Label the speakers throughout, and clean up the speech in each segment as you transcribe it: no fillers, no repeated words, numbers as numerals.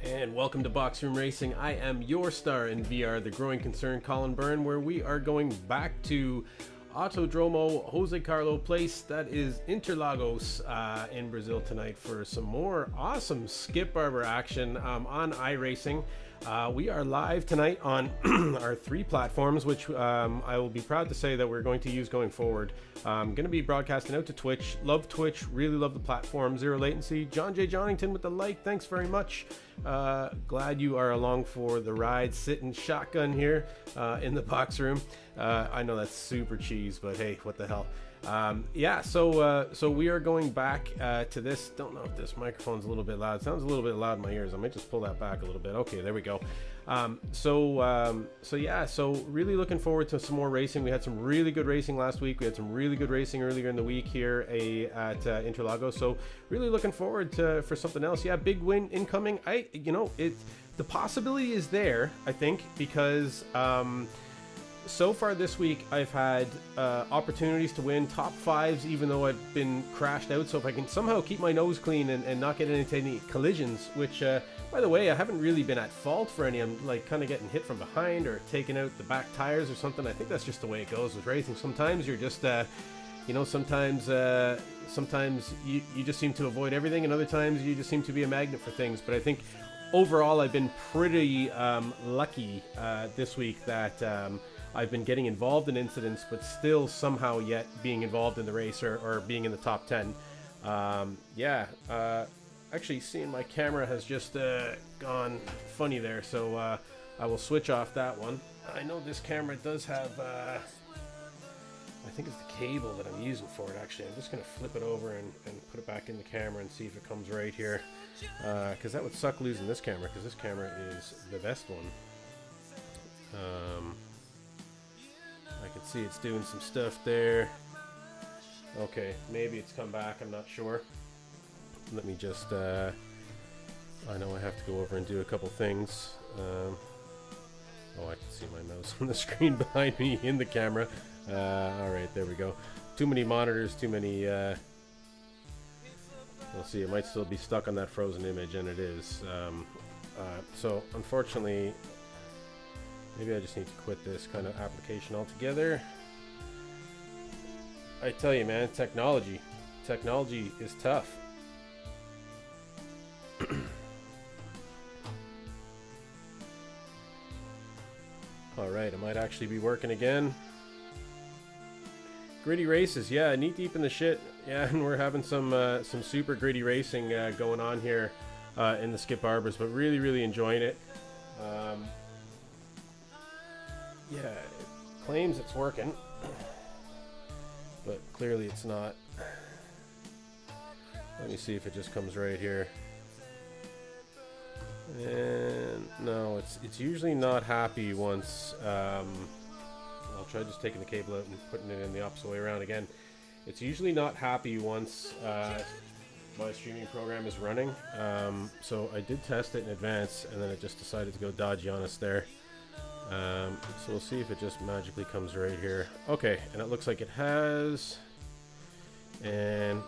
Speaker 1: And welcome to Boxroom Racing. I am your star in VR, the growing concern, Colin Byrne, where we are going back to Autodromo Jose Carlo Place, that is Interlagos in Brazil tonight for some more awesome Skip Barber action on Iracing. We are live tonight on our three platforms, which I will be proud to say that we're going to use going forward. I'm going to be broadcasting out to Twitch. Love Twitch, really love the platform. Zero latency. John J. Johnington with the like. Thanks very much. Glad you are along for the ride. Sitting shotgun here in the box room. I know that's super cheese, but hey, what the hell. So we are going back to this. Don't know if this microphone's a little bit loud. It sounds a little bit loud in my ears. I might just pull that back a little bit. Okay, there we go. So really looking forward to some more racing. We had some really good racing last week. We had some really good racing earlier in the week here at Interlagos. So really looking forward for something else. Yeah, big win incoming. The possibility is there, I think, because so far this week, I've had opportunities to win top fives, even though I've been crashed out. So if I can somehow keep my nose clean and not get into any collisions, which, by the way, I haven't really been at fault for any. I'm like kind of getting hit from behind or taking out the back tires or something. I think that's just the way it goes with racing. Sometimes you're just, sometimes you just seem to avoid everything, and other times you just seem to be a magnet for things. But I think overall, I've been pretty lucky this week that I've been getting involved in incidents, but still somehow yet being involved in the race or being in the top 10. Actually, seeing my camera has just gone funny there, so I will switch off that one. I know this camera does have, I think it's the cable that I'm using for it, actually. I'm just going to flip it over and put it back in the camera and see if it comes right here. Because that would suck losing this camera, because this camera is the best one. I can see it's doing some stuff there. Okay, maybe it's come back, I'm not sure. Let me just, I know I have to go over and do a couple things. I can see my mouse on the screen behind me in the camera. Alright, there we go. Too many monitors, too many, we'll see, it might still be stuck on that frozen image, and it is. So, unfortunately, maybe I just need to quit this kind of application altogether. I tell you, man, technology is tough. Alright, it might actually be working again. Gritty races, yeah, knee deep in the shit. Yeah, and we're having some super gritty racing going on here in the Skip Barbers, but really, really enjoying it. Yeah, it claims it's working, but clearly it's not. Let me see if it just comes right here. And no, it's usually not happy once. I'll try just taking the cable out and putting it in the opposite way around again. It's usually not happy once my streaming program is running. So I did test it in advance, and then it just decided to go dodgy on us there. So we'll see if it just magically comes right here. Okay, and it looks like it has. And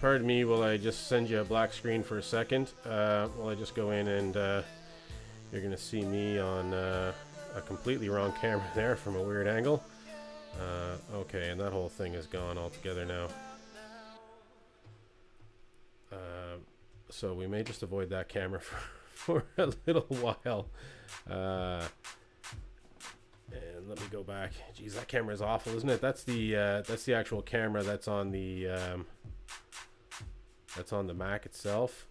Speaker 1: pardon me while I just send you a black screen for a second. While I just go in and you're going to see me on a completely wrong camera there from a weird angle. Okay, and that whole thing is gone altogether now. So we may just avoid that camera for a little while. And let me go back. Geez, that camera is awful, isn't it? That's the actual camera that's on the Mac itself.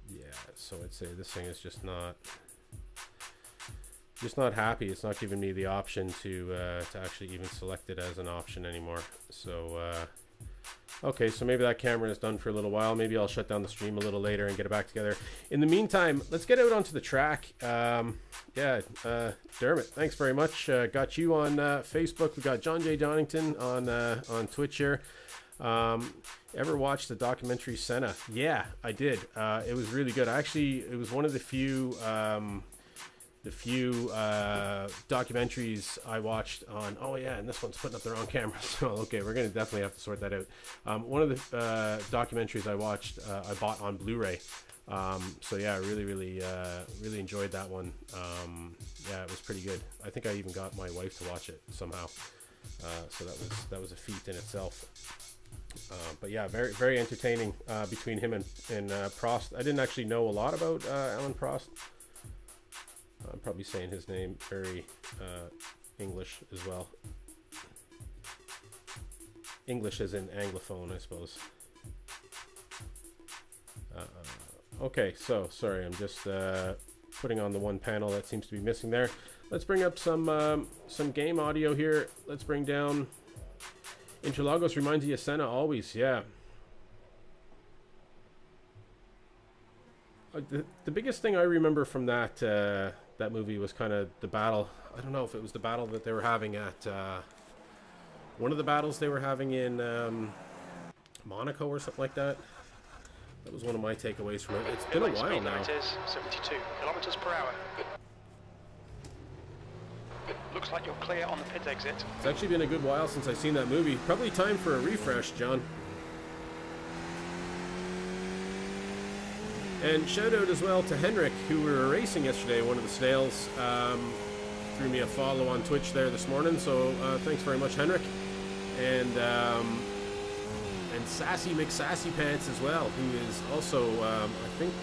Speaker 1: Yeah, so I'd say this thing is just not happy. It's not giving me the option to actually even select it as an option anymore. So okay, so maybe that camera is done for a little while. Maybe I'll shut down the stream a little later and get it back together. In the meantime, let's get out onto the track. Dermot, thanks very much. Got you on Facebook. We got John J. Donington on Twitch here. Ever watched the documentary Senna? Yeah, I did. It was really good. Actually, it was one of the few documentaries I watched on. Oh yeah, and this one's putting up the wrong camera. So okay, we're gonna definitely have to sort that out. One of the documentaries I watched, I bought on Blu-ray. So yeah, I really enjoyed that one. Yeah, it was pretty good. I think I even got my wife to watch it somehow. So that was a feat in itself. But yeah, very entertaining between him and Prost. I didn't actually know a lot about Alan Prost. I'm probably saying his name very English as well. English as in Anglophone, I suppose. Okay, so sorry, I'm just putting on the one panel that seems to be missing there. Let's bring up some game audio here. Let's bring down Interlagos reminds you of Senna always, yeah. The biggest thing I remember from that that movie was kind of the battle. I don't know if it was the battle that they were having at one of the battles they were having in Monaco or something like that. That was one of my takeaways from it. It's been a while now.
Speaker 2: 72 kilometers per hour. Looks like you're clear on the pit exit.
Speaker 1: It's actually been a good while since I've seen that movie. Probably time for a refresh, John. And shout out as well to Henrik, who we were racing yesterday, one of the snails. Threw me a follow on Twitch there this morning, so thanks very much, Henrik. And Sassy McSassy Pants as well, who is also, I think,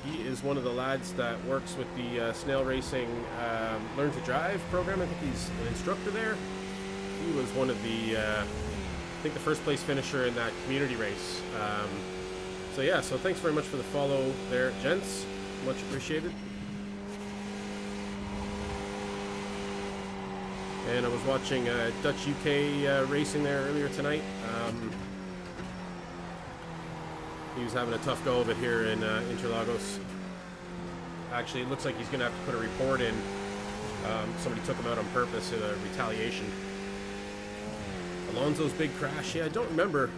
Speaker 1: he is one of the lads that works with the Snail Racing Learn to Drive program. I think he's an instructor there. He was one of the, I think the first place finisher in that community race. So yeah, so thanks very much for the follow there, gents. Much appreciated. And I was watching Dutch UK racing there earlier tonight. He was having a tough go of it here in Interlagos. Actually, it looks like he's going to have to put a report in. Somebody took him out on purpose in a retaliation. Alonso's big crash. Yeah, I don't remember.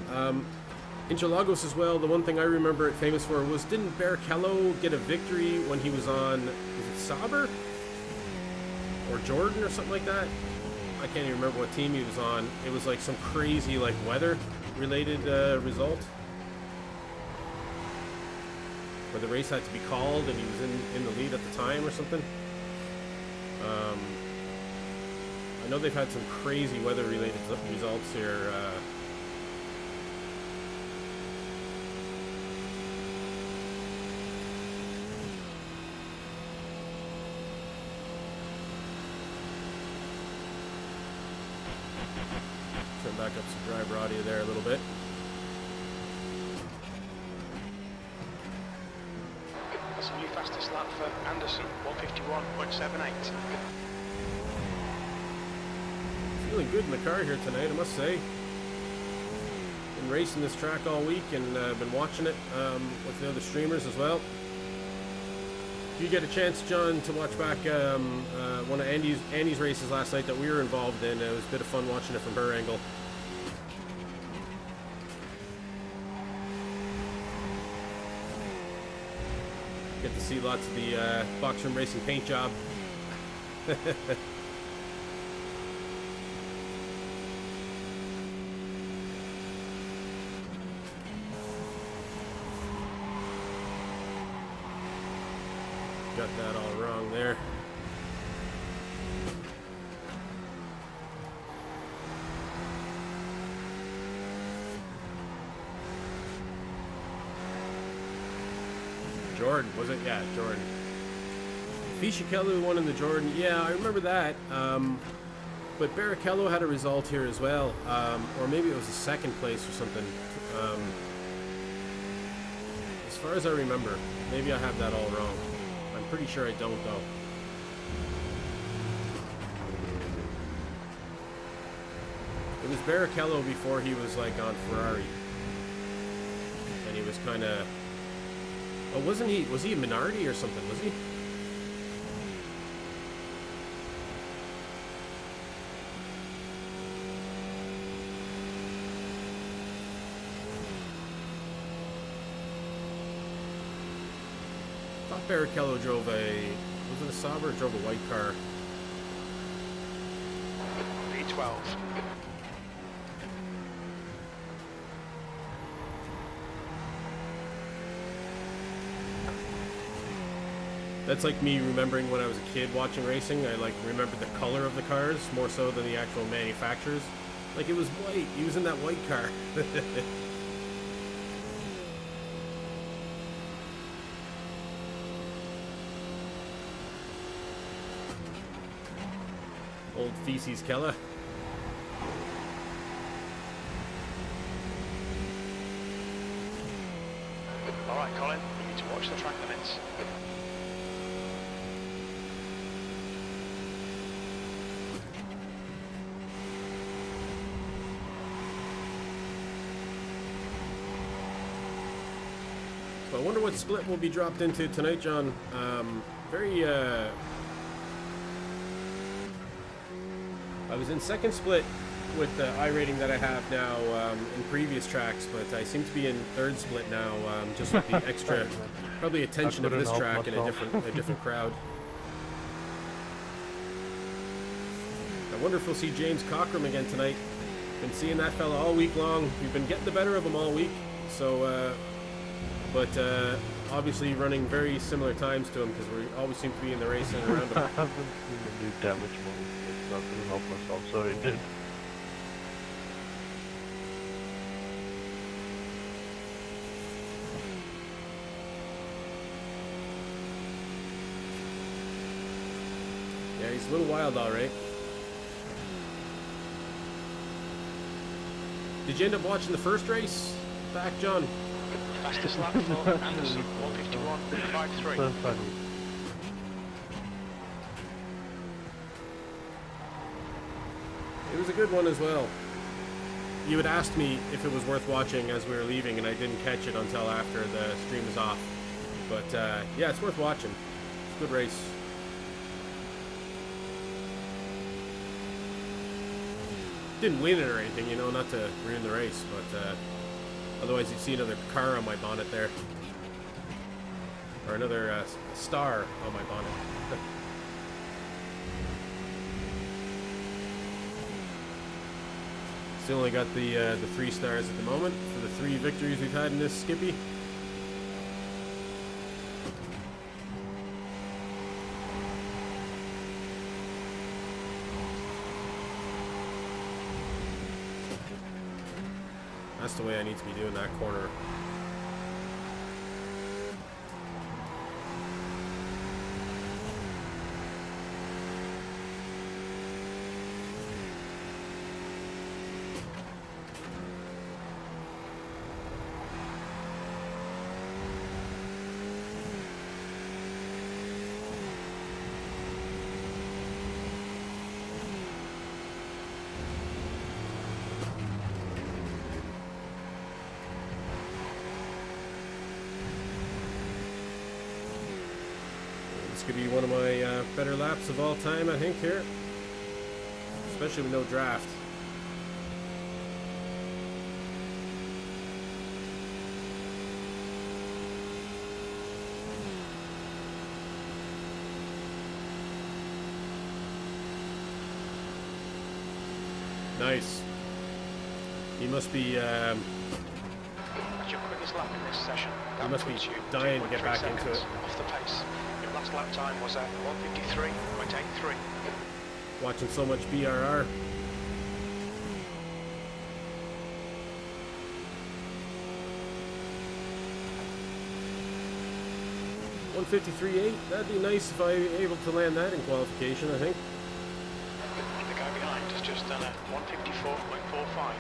Speaker 1: Interlagos as well, the one thing I remember it famous for was, didn't Barrichello get a victory when he was on, was it Sauber? Or Jordan or something like that? I can't even remember what team he was on. It was like some crazy like weather-related result. Where the race had to be called and he was in the lead at the time or something. I know they've had some crazy weather-related results here. Turn back up some driver audio there a little bit.
Speaker 2: That's a new fastest lap for Anderson, 151.78.
Speaker 1: Feeling good in the car here tonight, I must say. Been racing this track all week and been watching it with the other streamers as well. If you get a chance, John, to watch back one of Annie's races last night that we were involved in, it was a bit of fun watching it from her angle. Get to see lots of the box room racing paint job. Got that all wrong there. Jordan, was it? Yeah, Jordan. Fisichella won in the Jordan. Yeah, I remember that. But Barrichello had a result here as well. Or maybe it was a second place or something. As far as I remember. Maybe I have that all wrong. I'm pretty sure I don't, though. It was Barrichello before he was, like, on Ferrari. And he was kind of... Oh, wasn't he? Was he a Minardi or something? Was he? I thought Barrichello drove a... Was it a Sauber or drove a white car?
Speaker 2: V12.
Speaker 1: That's like me remembering when I was a kid watching racing. I like remember the color of the cars more so than the actual manufacturers. Like it was white. He was in that white car. Old feces Kella.
Speaker 2: Alright, Colin, you need to watch the track limits.
Speaker 1: So I wonder what split will be dropped into tonight, John. I was in second split with the I rating that I have now in previous tracks, but I seem to be in third split now, just with the extra, probably attention of this track and a different crowd. I wonder if we'll see James Cockram again tonight. Been seeing that fella all week long. We've been getting the better of him all week. So, but obviously running very similar times to him because we always seem to be in the race and around him.
Speaker 3: I haven't seen him do damage mode. It's not going to help myself. Sorry, dude.
Speaker 1: Yeah, he's a little wild, all right. Did you end up watching the first race back, John?
Speaker 2: Fastest lap for Anderson, 151.53.
Speaker 3: So funny.
Speaker 1: It was a good one as well. You had asked me if it was worth watching as we were leaving, and I didn't catch it until after the stream was off. But yeah, it's worth watching. It's a good race. Didn't win it or anything, you know, not to ruin the race, but otherwise you'd see another car on my bonnet there. Or another star on my bonnet. Still only got the 3 stars at the moment for the 3 victories we've had in this Skippy. That's the way I need to be doing that corner. This could be one of my better laps of all time, I think, here. Especially with no draft. Nice. He must be
Speaker 2: That's your quickest lap in this session.
Speaker 1: He must be dying to get back into it.
Speaker 2: Off the pace. Your last lap time was at 153.83.
Speaker 1: Watching so much BRR. .153.8. That'd be nice if I were able to land that in qualification, I think.
Speaker 2: The guy behind has just done a 154.45.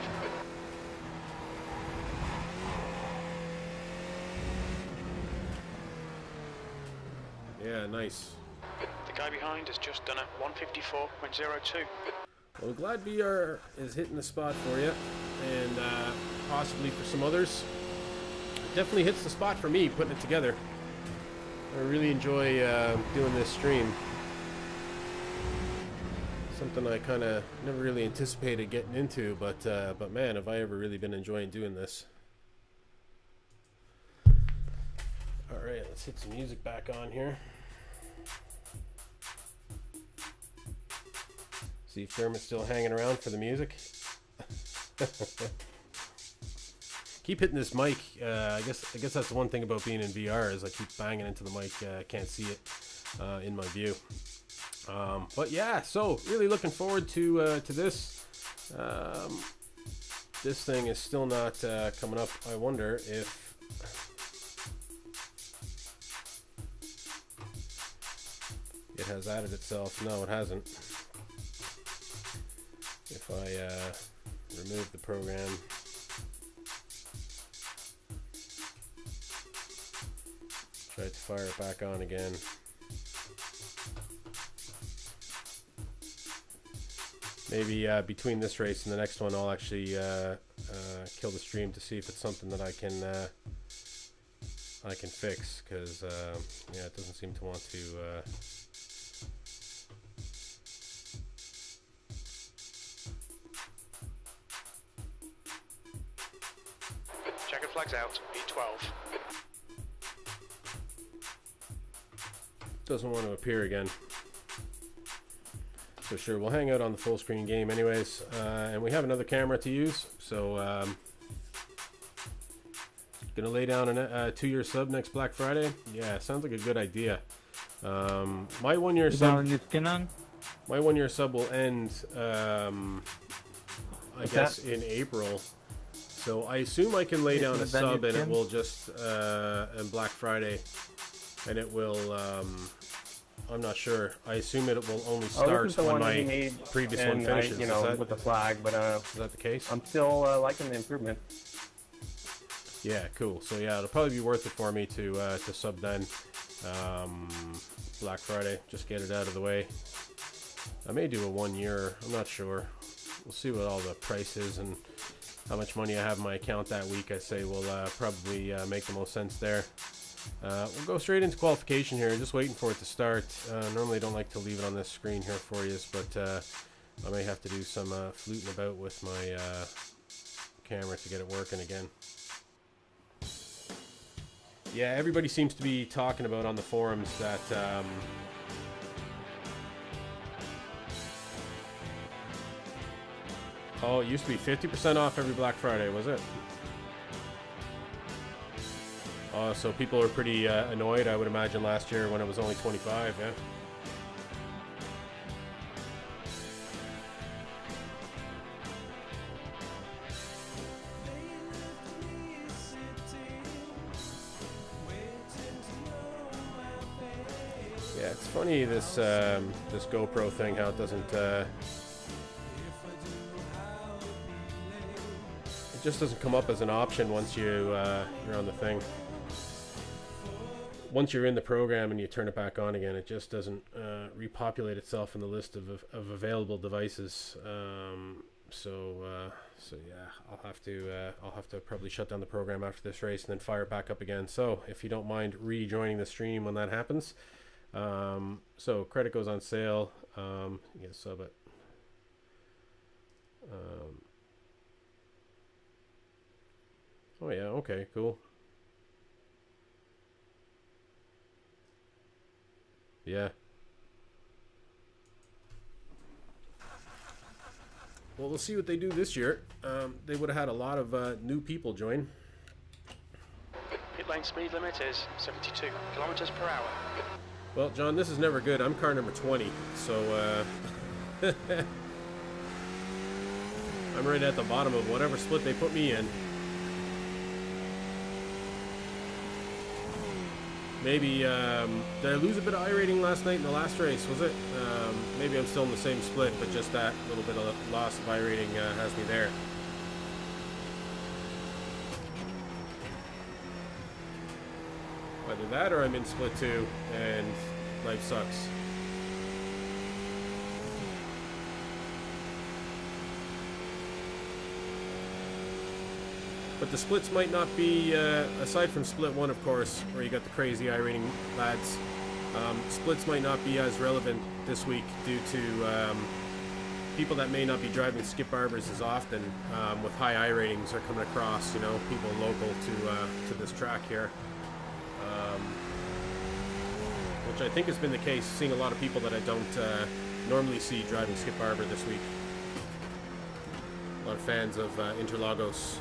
Speaker 1: Yeah, nice.
Speaker 2: The guy behind has just done a 154.02.
Speaker 1: Well, I'm glad BR is hitting the spot for you, and possibly for some others. It definitely hits the spot for me, putting it together. I really enjoy doing this stream. Something I kind of never really anticipated getting into, but man, have I ever really been enjoying doing this. All right, let's hit some music back on here. See if Dermot's still hanging around for the music. Keep hitting this mic. I guess that's the one thing about being in VR is I keep banging into the mic. I can't see it. in my view. But yeah, so really looking forward to this. This thing is still not coming up. I wonder if it has added itself. No, it hasn't. If I remove the program, try to fire it back on again. Maybe between this race and the next one, I'll actually kill the stream to see if it's something that I can fix, because yeah, it doesn't seem to want to.
Speaker 2: Checker flags out, B12.
Speaker 1: Doesn't want to appear again. So sure, we'll hang out on the full screen game anyways, and we have another camera to use, so gonna lay down a 2-year sub next Black Friday. Yeah, sounds like a good idea. My 1-year sub will end I guess in April, so I assume I can lay down a sub and it will just and Black Friday, and it will I'm not sure. I assume it will only start when my previous one finishes.
Speaker 4: You know, with the flag, but
Speaker 1: is that the case?
Speaker 4: I'm still liking the improvement.
Speaker 1: Yeah, cool. So yeah, it'll probably be worth it for me to sub then. Black Friday, just get it out of the way. I may do a 1-year. I'm not sure. We'll see what all the price is and how much money I have in my account that week. I say will probably make the most sense there. We'll go straight into qualification here, just waiting for it to start. Normally don't like to leave it on this screen here for you, but I may have to do some fluting about with my camera to get it working again. Yeah, everybody seems to be talking about on the forums that oh, it used to be 50% off every Black Friday, was it? So people are pretty annoyed, I would imagine, last year when it was only 25, yeah? Yeah, it's funny, this this GoPro thing, how it doesn't... it just doesn't come up as an option once you're on the thing. Once you're in the program and you turn it back on again, it just doesn't repopulate itself in the list of available devices. So yeah, I'll have to probably shut down the program after this race and then fire it back up again. So if you don't mind rejoining the stream when that happens. So credit goes on sale. You get a sub it. Oh yeah, okay, cool. Yeah. Well, we'll see what they do this year. They would have had a lot of new people join.
Speaker 2: Pit lane speed limit is 72 kilometers per hour.
Speaker 1: Well, John, this is never good. I'm car number 20, so I'm right at the bottom of whatever split they put me in. Maybe, did I lose a bit of I-rating last night in the last race, was it? Maybe I'm still in the same split, but just that little bit of loss of I-rating has me there. Either that or I'm in split 2 and life sucks. But the splits might not be, aside from split 1, of course, where you got the crazy I-rating lads, splits might not be as relevant this week due to people that may not be driving skip arbors as often with high I-ratings are coming across, you know, people local to this track here. Which I think has been the case, seeing a lot of people that I don't normally see driving skip arbor this week. A lot of fans of Interlagos.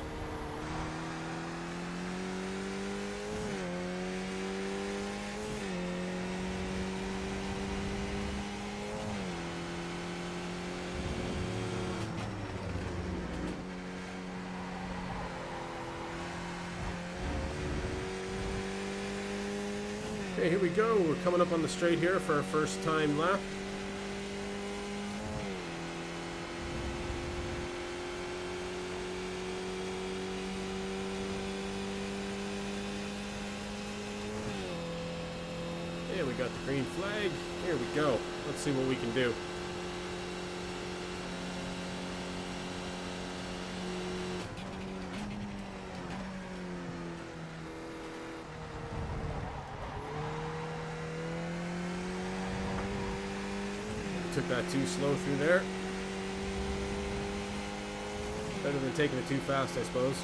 Speaker 1: Okay, here we go. We're coming up on the straight here for our first time lap. Yeah, we got the green flag. Here we go. Let's see what we can do. Took that too slow through there. Better than taking it too fast, I suppose.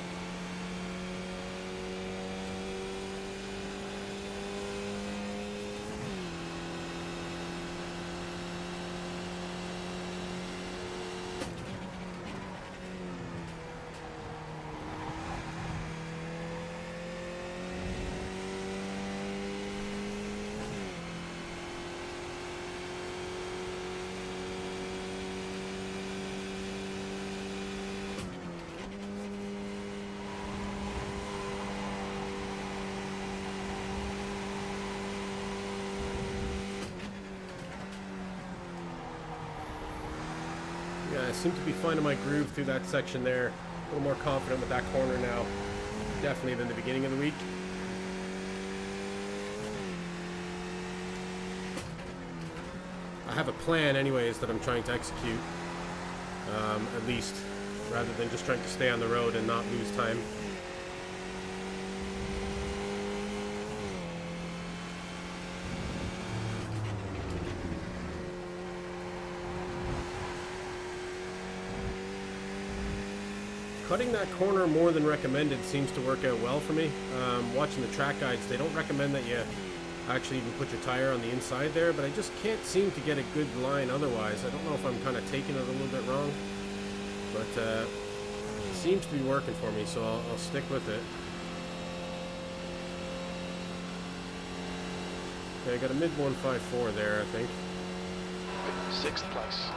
Speaker 1: Yeah, I seem to be finding my groove through that section there. A little more confident with that corner now. Definitely than the beginning of the week. I have a plan anyways that I'm trying to execute. At least, rather than just trying to stay on the road and not lose time. Cutting that corner more than recommended seems to work out well for me. Watching the track guides, they don't recommend that you actually even put your tire on the inside there, but I just can't seem to get a good line otherwise. I don't know if I'm kind of taking it a little bit wrong, but it seems to be working for me, so I'll stick with it. Okay, I got a mid 154 there, I think.
Speaker 2: 6th place.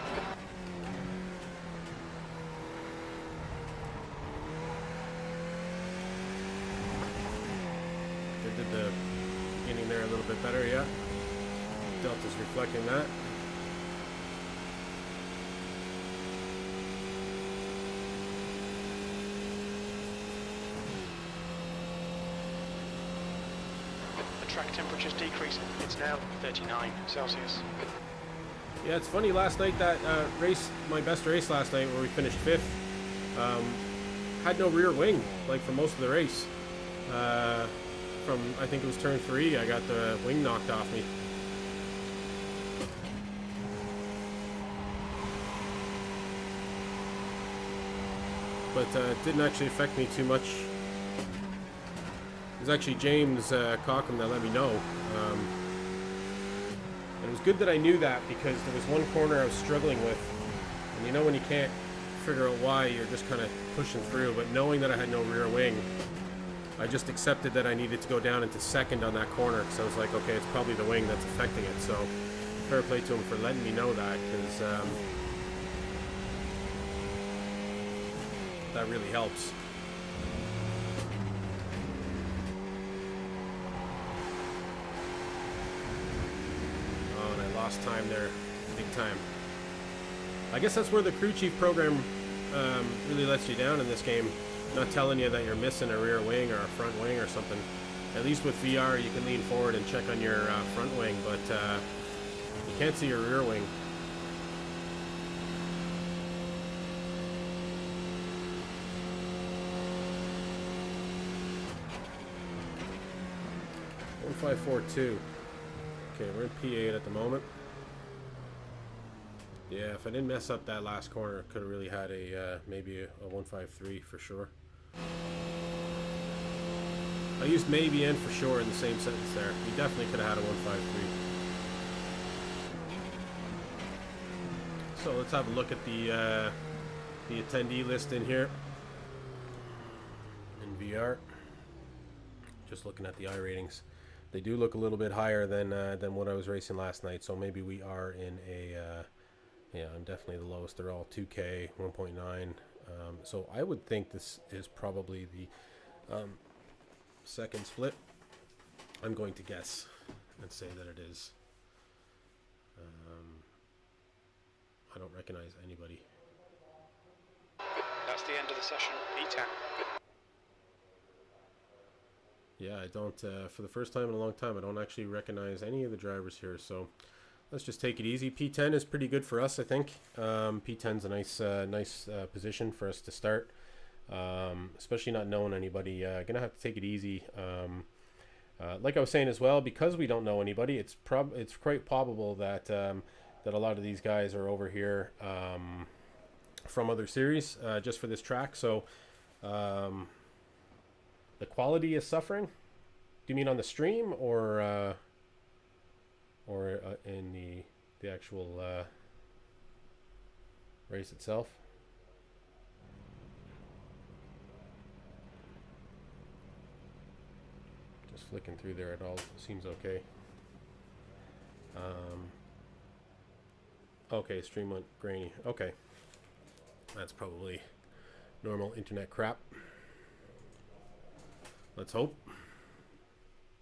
Speaker 1: I did the beginning there a little bit better, yeah. Delta's reflecting that.
Speaker 2: The track temperature's decreasing. It's now 39 Celsius.
Speaker 1: Yeah, it's funny, last night, that race, my best race last night where we finished 5th, had no rear wing, like for most of the race. From, I think it was turn 3, I got the wing knocked off me. But it didn't actually affect me too much. It was actually James Cockham that let me know. And it was good that I knew that, because there was one corner I was struggling with. And you know when you can't figure out why, you're just kind of pushing through. But knowing that I had no rear wing, I just accepted that I needed to go down into 2nd on that corner, because I was like, okay, it's probably the wing that's affecting it. So fair play to him for letting me know that, because that really helps. Oh, and I lost time there, big time. I guess that's where the crew chief program really lets you down in this game. Not telling you that you're missing a rear wing or a front wing or something. At least with VR, you can lean forward and check on your front wing, but you can't see your rear wing. One 542. Okay, we're in P8 at the moment. Yeah, if I didn't mess up that last corner, could have really had a maybe a 153 for sure. I used maybe and for sure in the same sentence there. We definitely could have had a 153. So let's have a look at the attendee list in here in VR. Just looking at the I ratings, they do look a little bit higher than what I was racing last night. So maybe we are in a yeah, I'm definitely the lowest. They're all 2K, 1.9. So I would think this is probably the second split. I'm going to guess. and say that it is. I don't recognize anybody.
Speaker 2: That's the end of the session, P10.
Speaker 1: Yeah, I don't, for the first time in a long time, I don't actually recognize any of the drivers here, so let's just take it easy. P10 is pretty good for us, I think. P10's a nice position for us to start, especially not knowing anybody. Gonna have to take it easy. Like I was saying as well, because we don't know anybody, it's quite probable that that a lot of these guys are over here from other series just for this track. So the quality is suffering. Do you mean on the stream or in the actual race itself? Just flicking through there, it all seems okay. Okay, stream went grainy. Okay, that's probably normal internet crap. Let's hope.